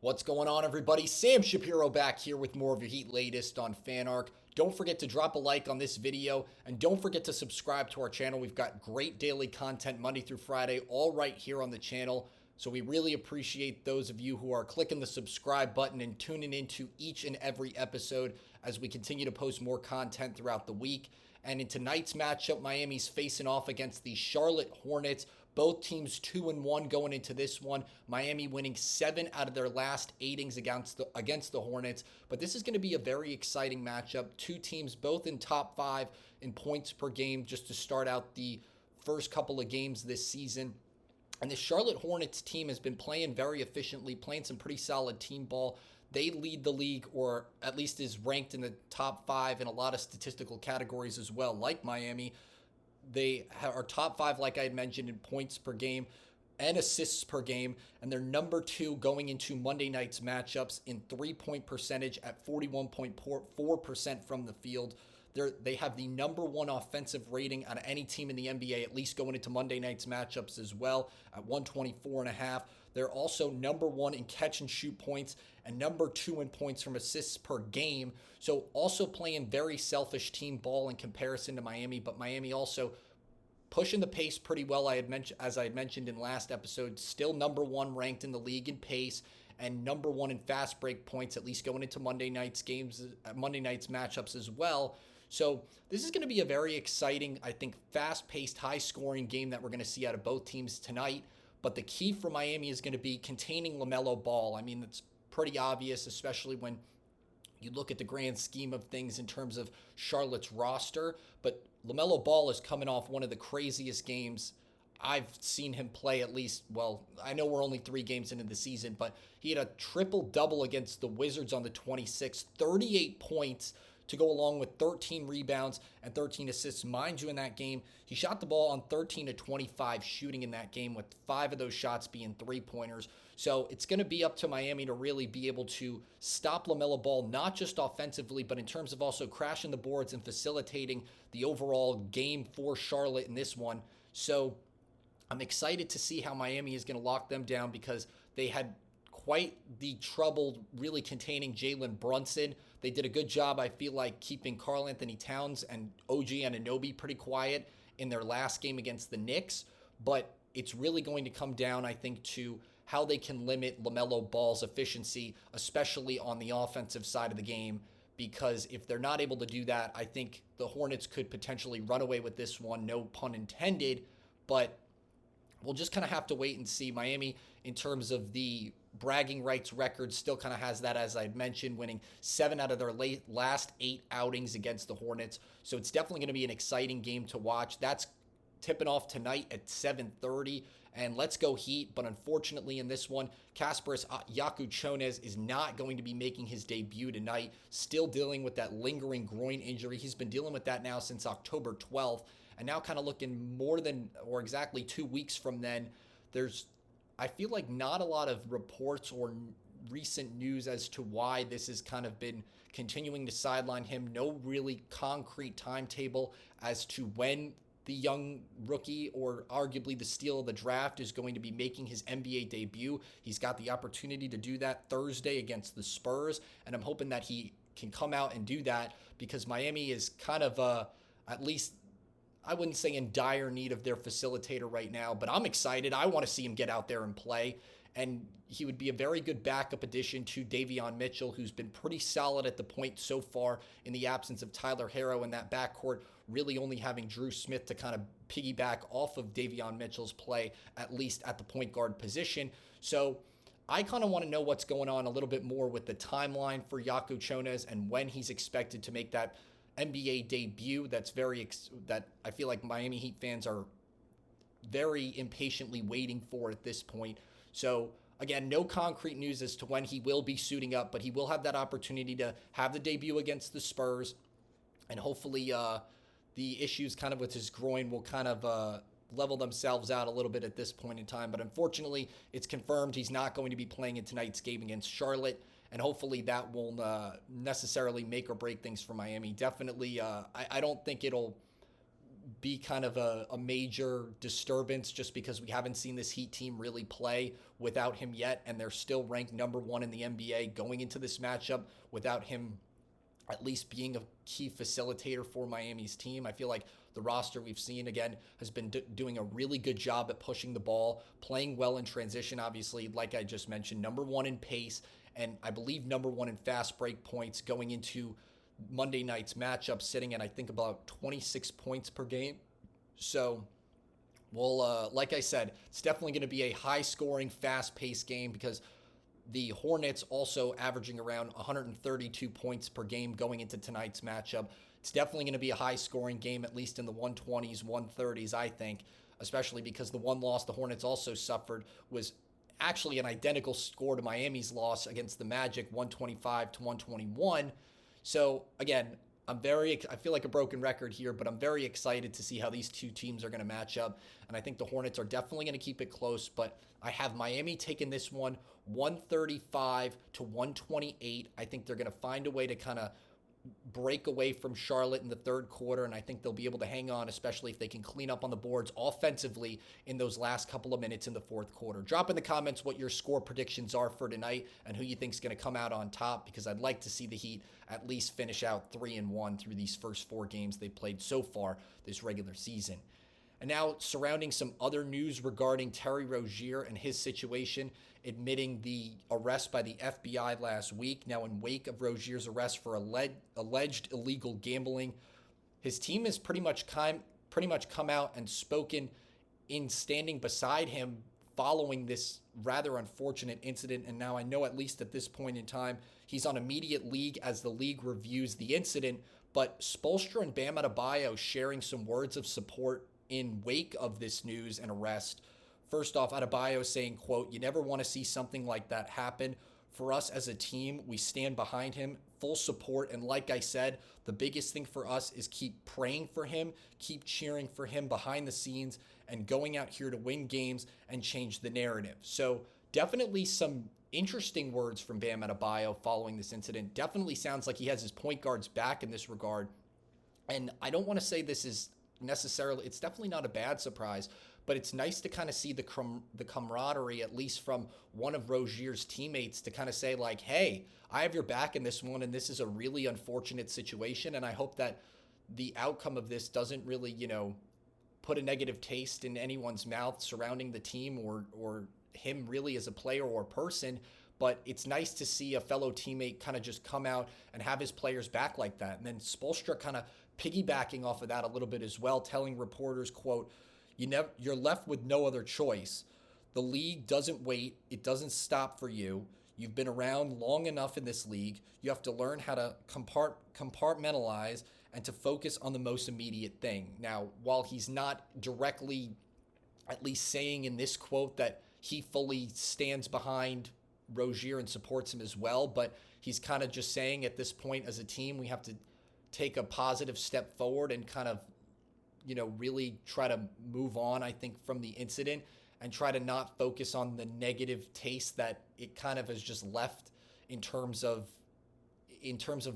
What's going on, everybody? Sam Shapiro back here with more of your Heat latest on FanArc. Don't forget to drop a like on this video, and don't forget to subscribe to our channel. We've got great daily content Monday through Friday, all right here on the channel. So we really appreciate those of you who are clicking the subscribe button and tuning into each and every episode as we continue to post more content throughout the week. And in tonight's matchup, Miami's facing off against the Charlotte Hornets. Both teams 2-1 going into this one. Miami winning 7 out of their last 8 innings against the Hornets. But this is going to be a very exciting matchup. Two teams both in top 5 in points per game just to start out the first couple of games this season. And the Charlotte Hornets team has been playing very efficiently, playing some pretty solid team ball. They lead the league, or at least is ranked in the top 5 in a lot of statistical categories as well, like Miami. They are top 5, like I had mentioned, in points per game and assists per game, and they're number 2 going into Monday night's matchups in three-point percentage at 41.4% from the field. They have the number 1 offensive rating out of any team in the NBA, at least going into Monday night's matchups as well, at 124.5. They're also number 1 in catch and shoot points and number 2 in points from assists per game. So also playing very selfish team ball in comparison to Miami, but Miami also pushing the pace pretty well. As I had mentioned in last episode, still number 1 ranked in the league in pace and number 1 in fast break points, at least going into Monday night's matchups as well. So this is going to be a very exciting, I think, fast-paced, high-scoring game that we're going to see out of both teams tonight. But the key for Miami is going to be containing LaMelo Ball. I mean, it's pretty obvious, especially when you look at the grand scheme of things in terms of Charlotte's roster. But LaMelo Ball is coming off one of the craziest games I've seen him play, at least. Well, I know we're only 3 games into the season, but he had a triple-double against the Wizards on the 26th, 38 points to go along with 13 rebounds and 13 assists. Mind you, in that game, he shot the ball on 13 to 25 shooting in that game, with 5 of those shots being three-pointers. So it's going to be up to Miami to really be able to stop LaMelo Ball, not just offensively, but in terms of also crashing the boards and facilitating the overall game for Charlotte in this one. So I'm excited to see how Miami is going to lock them down, because they had quite the trouble really containing Jalen Brunson. They did a good job, I feel like, keeping Karl Anthony Towns and OG Anunoby pretty quiet in their last game against the Knicks. But it's really going to come down, I think, to how they can limit LaMelo Ball's efficiency, especially on the offensive side of the game. Because if they're not able to do that, I think the Hornets could potentially run away with this one, no pun intended. But we'll just kind of have to wait and see. Miami, in terms of the bragging rights record, still kind of has that, as I'd mentioned, winning 7 out of their last 8 outings against the Hornets. So it's definitely going to be an exciting game to watch. That's tipping off tonight at 7:30. And let's go Heat. But unfortunately in this one, Kasparas Jakučonas is not going to be making his debut tonight. Still dealing with that lingering groin injury. He's been dealing with that now since October 12th. And now kind of looking more than, or exactly 2 weeks from then, I feel like not a lot of reports or recent news as to why this has kind of been continuing to sideline him. No really concrete timetable as to when the young rookie, or arguably the steal of the draft, is going to be making his NBA debut. He's got the opportunity to do that Thursday against the Spurs, and I'm hoping that he can come out and do that, because Miami is kind of at least, I wouldn't say in dire need of their facilitator right now, but I'm excited. I want to see him get out there and play. And he would be a very good backup addition to Davion Mitchell, who's been pretty solid at the point so far in the absence of Tyler Herro in that backcourt, really only having Drew Smith to kind of piggyback off of Davion Mitchell's play, at least at the point guard position. So I kind of want to know what's going on a little bit more with the timeline for Jakučonas and when he's expected to make that NBA debut. That I feel like Miami Heat fans are very impatiently waiting for at this point. So again, no concrete news as to when he will be suiting up, but he will have that opportunity to have the debut against the Spurs, and hopefully the issues kind of with his groin will kind of level themselves out a little bit at this point in time. But unfortunately, it's confirmed he's not going to be playing in tonight's game against Charlotte. And hopefully that won't necessarily make or break things for Miami. Definitely, I don't think it'll be kind of a major disturbance just because we haven't seen this Heat team really play without him yet, and they're still ranked number 1 in the NBA going into this matchup without him at least being a key facilitator for Miami's team. I feel like the roster we've seen, again, has been doing a really good job at pushing the ball, playing well in transition, obviously, like I just mentioned, number 1 in pace, and I believe number 1 in fast break points going into Monday night's matchup, sitting at, I think, about 26 points per game. So, well, like I said, it's definitely going to be a high-scoring, fast-paced game because the Hornets also averaging around 132 points per game going into tonight's matchup. It's definitely going to be a high-scoring game, at least in the 120s, 130s, I think, especially because the one loss the Hornets also suffered was actually an identical score to Miami's loss against the Magic, 125 to 121. So, again, I feel like a broken record here, but I'm very excited to see how these two teams are going to match up. And I think the Hornets are definitely going to keep it close, but I have Miami taking this one 135 to 128. I think they're going to find a way to kind of break away from Charlotte in the third quarter, and I think they'll be able to hang on, especially if they can clean up on the boards offensively in those last couple of minutes in the fourth quarter. Drop in the comments what your score predictions are for tonight and who you think is going to come out on top, because I'd like to see the Heat at least finish out 3-1 through these first 4 games they played so far this regular season. And now, surrounding some other news regarding Terry Rozier and his situation, admitting the arrest by the FBI last week. Now, in wake of Rozier's arrest for alleged illegal gambling, his team has pretty much come out and spoken in standing beside him following this rather unfortunate incident. And now I know, at least at this point in time, he's on immediate leave as the league reviews the incident. But Spoelstra and Bam Adebayo sharing some words of support in wake of this news and arrest. First off, Adebayo saying, quote, "You never want to see something like that happen. For us as a team, we stand behind him, full support. And like I said, the biggest thing for us is keep praying for him, keep cheering for him behind the scenes, and going out here to win games and change the narrative." So definitely some interesting words from Bam Adebayo following this incident. Definitely sounds like he has his point guards back in this regard. And I don't want to say this is necessarily, it's definitely not a bad surprise, but it's nice to kind of see the camaraderie, at least from one of Rozier's teammates, to kind of say like, hey, I have your back in this one, and this is a really unfortunate situation, and I hope that the outcome of this doesn't really, put a negative taste in anyone's mouth surrounding the team or him really as a player or person. But it's nice to see a fellow teammate kind of just come out and have his players back like that. And then Spoelstra kind of piggybacking off of that a little bit as well, telling reporters, quote, "You're left with no other choice. The league doesn't wait. It doesn't stop for you. You've been around long enough in this league. You have to learn how to compartmentalize and to focus on the most immediate thing." Now, while he's not directly, at least saying in this quote that he fully stands behind Rozier and supports him as well, but he's kind of just saying at this point as a team, we have to take a positive step forward and kind of, really try to move on, I think, from the incident and try to not focus on the negative taste that it kind of has just left in terms of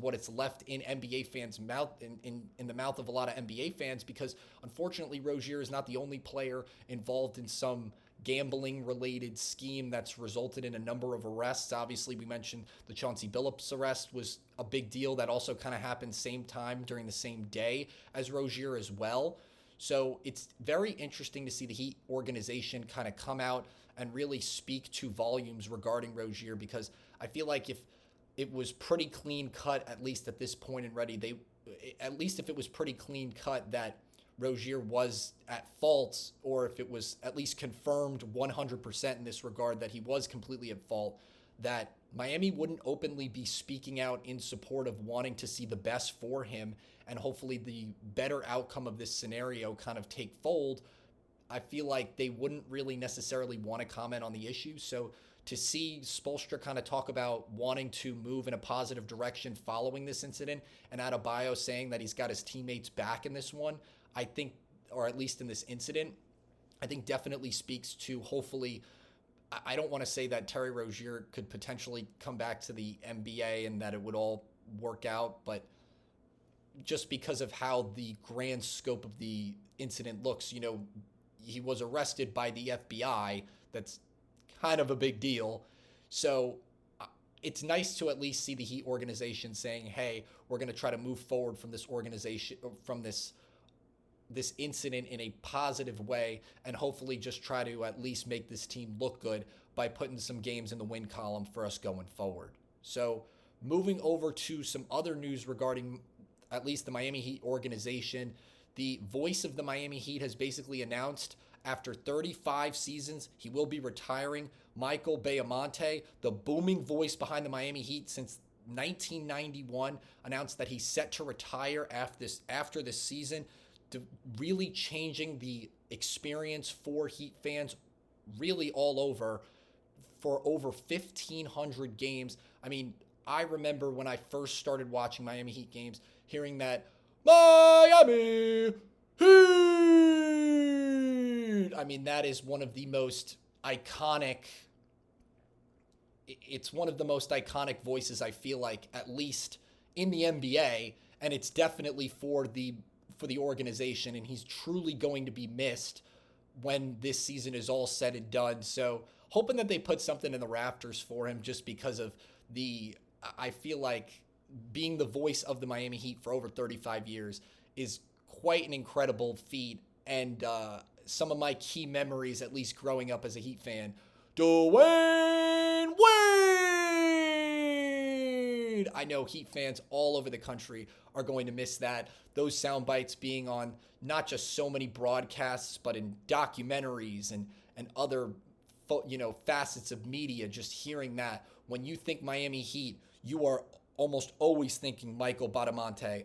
what it's left in NBA fans' mouth, in the mouth of a lot of NBA fans, because unfortunately Rozier is not the only player involved in some gambling-related scheme that's resulted in a number of arrests. Obviously, we mentioned the Chauncey Billups arrest was a big deal. That also kind of happened same time during the same day as Rozier as well. So it's very interesting to see the Heat organization kind of come out and really speak to volumes regarding Rozier, because I feel like if it was pretty clean cut, at least at this point in Ready, at least if it was pretty clean cut that Rozier was at fault, or if it was at least confirmed 100% in this regard that he was completely at fault, that Miami wouldn't openly be speaking out in support of wanting to see the best for him and hopefully the better outcome of this scenario kind of take fold. I feel like they wouldn't really necessarily want to comment on the issue. So to see Spoelstra kind of talk about wanting to move in a positive direction following this incident, and Adebayo saying that he's got his teammates back in this one, I think, or at least in this incident, I think definitely speaks to, hopefully, I don't want to say that Terry Rozier could potentially come back to the NBA and that it would all work out, but just because of how the grand scope of the incident looks. He was arrested by the FBI. That's kind of a big deal. So it's nice to at least see the Heat organization saying, hey, we're going to try to move forward from this organization, from this incident in a positive way, and hopefully just try to at least make this team look good by putting some games in the win column for us going forward. So moving over to some other news regarding at least the Miami Heat organization, the voice of the Miami Heat has basically announced after 35 seasons, he will be retiring. Michael Baiamonte, the booming voice behind the Miami Heat since 1991, announced that he's set to retire after this season, really changing the experience for Heat fans really all over for over 1,500 games. I mean, I remember when I first started watching Miami Heat games, hearing that Miami Heat. I mean, that is one of the most iconic. It's one of the most iconic voices, I feel like, at least in the NBA, and it's definitely for the organization, and he's truly going to be missed when this season is all said and done. So hoping that they put something in the rafters for him, just because of I feel like being the voice of the Miami Heat for over 35 years is quite an incredible feat. And some of my key memories, at least growing up as a Heat fan, Dwayne Wade. I know Heat fans all over the country are going to miss that. Those sound bites being on not just so many broadcasts, but in documentaries and other facets of media. Just hearing that, when you think Miami Heat, you are almost always thinking Michael Baiamonte,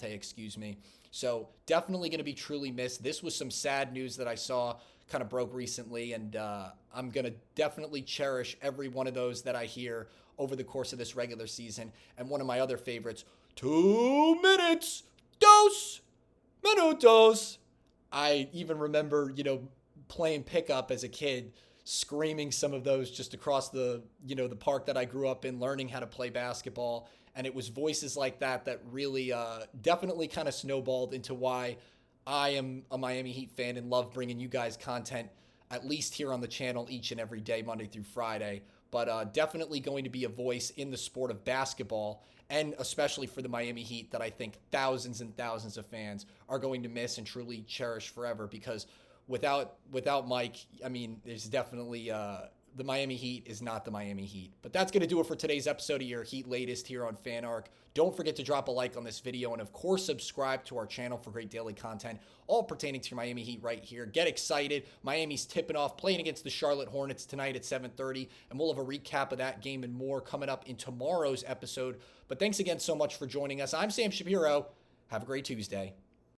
excuse me. So definitely going to be truly missed. This was some sad news that I saw kind of broke recently, and I'm going to definitely cherish every one of those that I hear over the course of this regular season. And one of my other favorites, 2 minutes, dos minutos. I even remember, playing pickup as a kid, screaming some of those just across the park that I grew up in, learning how to play basketball. And it was voices like that really definitely kind of snowballed into why I am a Miami Heat fan and love bringing you guys content, at least here on the channel, each and every day, Monday through Friday. But definitely going to be a voice in the sport of basketball, and especially for the Miami Heat, that I think thousands and thousands of fans are going to miss and truly cherish forever. Because without Mike, I mean, there's definitely the Miami Heat is not the Miami Heat. But that's going to do it for today's episode of your Heat Latest here on FanArc. Don't forget to drop a like on this video, and of course subscribe to our channel for great daily content, all pertaining to your Miami Heat right here. Get excited. Miami's tipping off, playing against the Charlotte Hornets tonight at 7:30, and we'll have a recap of that game and more coming up in tomorrow's episode. But thanks again so much for joining us. I'm Sam Shapiro. Have a great Tuesday.